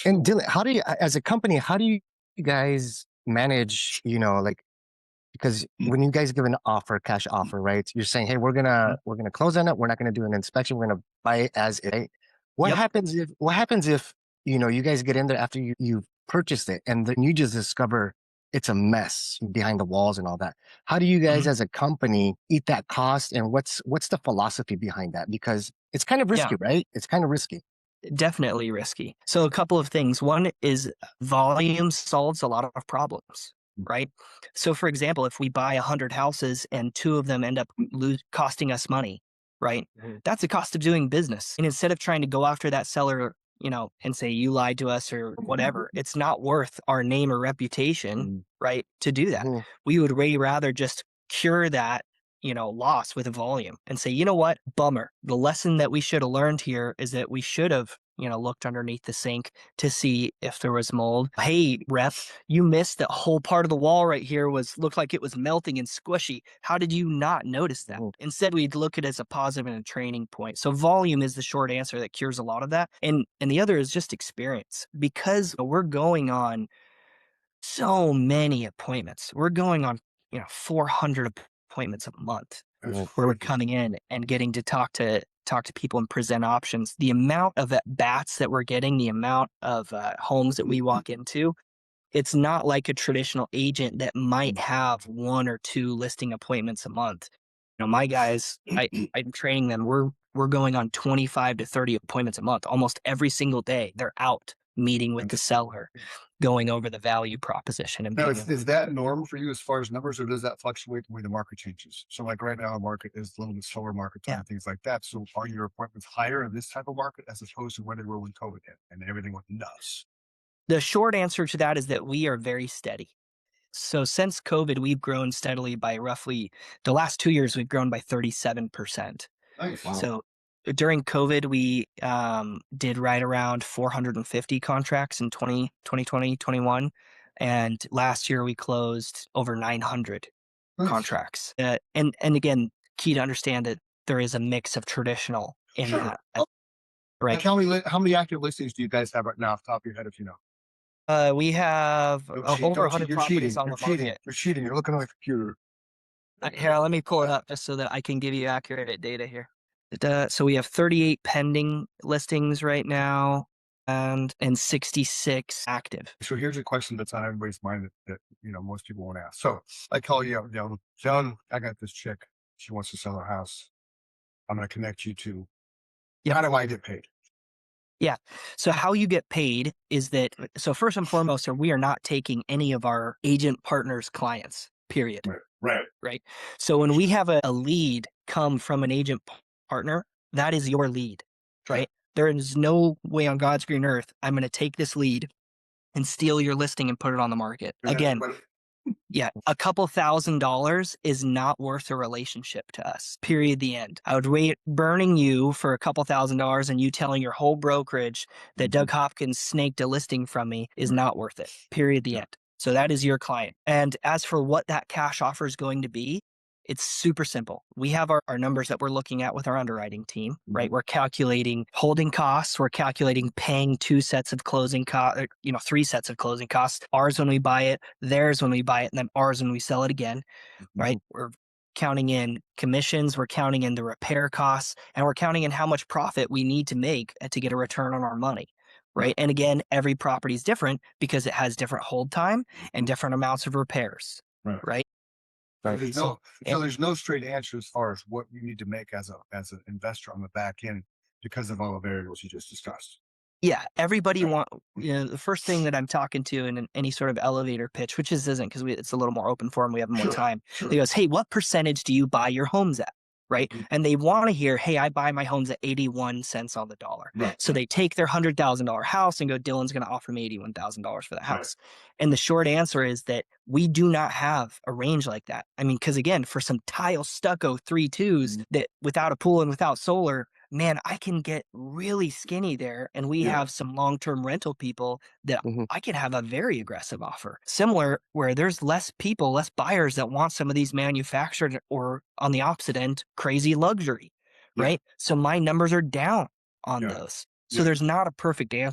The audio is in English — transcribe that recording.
And Dylan, how do you, as a company, how do you guys manage, like, because when you guys give an offer, cash offer, right? You're saying, hey, we're gonna close on it. We're not gonna do an inspection. We're gonna buy it as is. Right? Yep. What happens if you guys get in there after you've purchased it and then you just discover it's a mess behind the walls and all that? How do you guys Mhm. as a company eat that cost, and what's the philosophy behind that? Because it's kind of Yeah, risky, right? It's kind of risky. definitely risky. So a couple of things. One is volume solves a lot of problems, right? So for example, if we buy 100 houses and two of them end up costing us money, right? Mhm. That's the cost of doing business. And instead of trying to go after that seller, and say you lied to us or whatever, it's not worth our name or reputation, right? To do that. Mhm. We would way rather just cure that loss with volume and say, you know what, bummer. The lesson that we should have learned here is that we should have, looked underneath the sink to see if there was mold. Hey, ref, you missed that whole part of the wall right here looked like it was melting and squishy. How did you not notice that? Mhm. Instead, we'd look at it as a positive and a training point. So volume is the short answer that cures a lot of that. And the other is just experience because we're going on so many appointments. We're going on, 400 appointments a month Mhm. where we're coming in and getting to talk to people and present options. The amount of at bats that we're getting, the amount of homes that we walk into, it's not like a traditional agent that might have one or two listing appointments a month. My guys, I'm training them. We're going on 25 to 30 appointments a month, almost every single day. They're out meeting with the seller, going over the value proposition and Now, being is that norm for you as far as numbers, or does that fluctuate the way the market changes? So, like right now, the market is a little bit slower market yeah. time, things like that. So, are your appointments higher in this type of market as opposed to when they were when COVID hit and everything went nuts? The short answer to that is that we are very steady. So since COVID, we've grown steadily by roughly the last 2 years, we've grown by 37%. Nice. Wow. So during COVID, we did right around 450 contracts in 2020, 21. And last year we closed over 900 Nice. contracts. And again, key to understand that there is a mix of traditional in Sure. that, right? Like how many active listings do you guys have right now off the top of your head, if you know? We have Don't cheat. over Don't cheat. 100 You're properties cheating. on You're the cheating. market. You're cheating. You're looking on the computer. Here, let me pull it up just so that I can give you accurate data here. So we have 38 pending listings right now and 66 active. So here's a question that's on everybody's mind that most people won't ask. So I call you up, John, I got this chick. She wants to sell her house. I'm going to connect you to. Yep. How do I get paid? Yeah. So how you get paid is that, so first and foremost, we are not taking any of our agent partners' clients, period. Right. Right. Right. So when we have a lead come from an agent partner, that is your lead, Okay. right? There is no way on God's green earth I'm going to take this lead and steal your listing and put it on the market. Again, yeah, a couple $1,000s is not worth a relationship to us. Period. The end. I would rate burning you for a couple $1,000s and you telling your whole brokerage that Doug Hopkins snaked a listing from me is not worth it. Period. The end. So that is your client. And as for what that cash offer is going to be, it's super simple. We have our numbers that we're looking at with our underwriting team, right? We're calculating holding costs. We're calculating paying two sets of closing costs, three sets of closing costs. Ours when we buy it, theirs when we buy it, and then ours when we sell it again, right? We're counting in commissions. We're counting in the repair costs, and we're counting in how much profit we need to make to get a return on our money. Right. And again, every property is different because it has different hold time and different amounts of repairs. Right. Right. So Right. there's no straight answer as far as what you need to make as an investor on the back end because of all the variables you just discussed. Yeah, everybody the first thing that I'm talking to in any sort of elevator pitch, which isn't because it's a little more open forum, we have more time. Sure. He goes, hey, what percentage do you buy your homes at? Right. And they want to hear, hey, I buy my homes at 81 cents on the dollar. Right. So they take their $100,000 house and go, Dillon's going to offer me $81,000 for the house. And the short answer is that we do not have a range like that. I mean, because again, for some tile stucco 3.2s that without a pool and without solar, man, I can get really skinny there. And we have some long-term rental people that Mhm. I can have a very aggressive offer. Similar where there's less people, less buyers that want some of these manufactured or on the opposite end, crazy luxury, right? So my numbers are down on those. So there's not a perfect answer.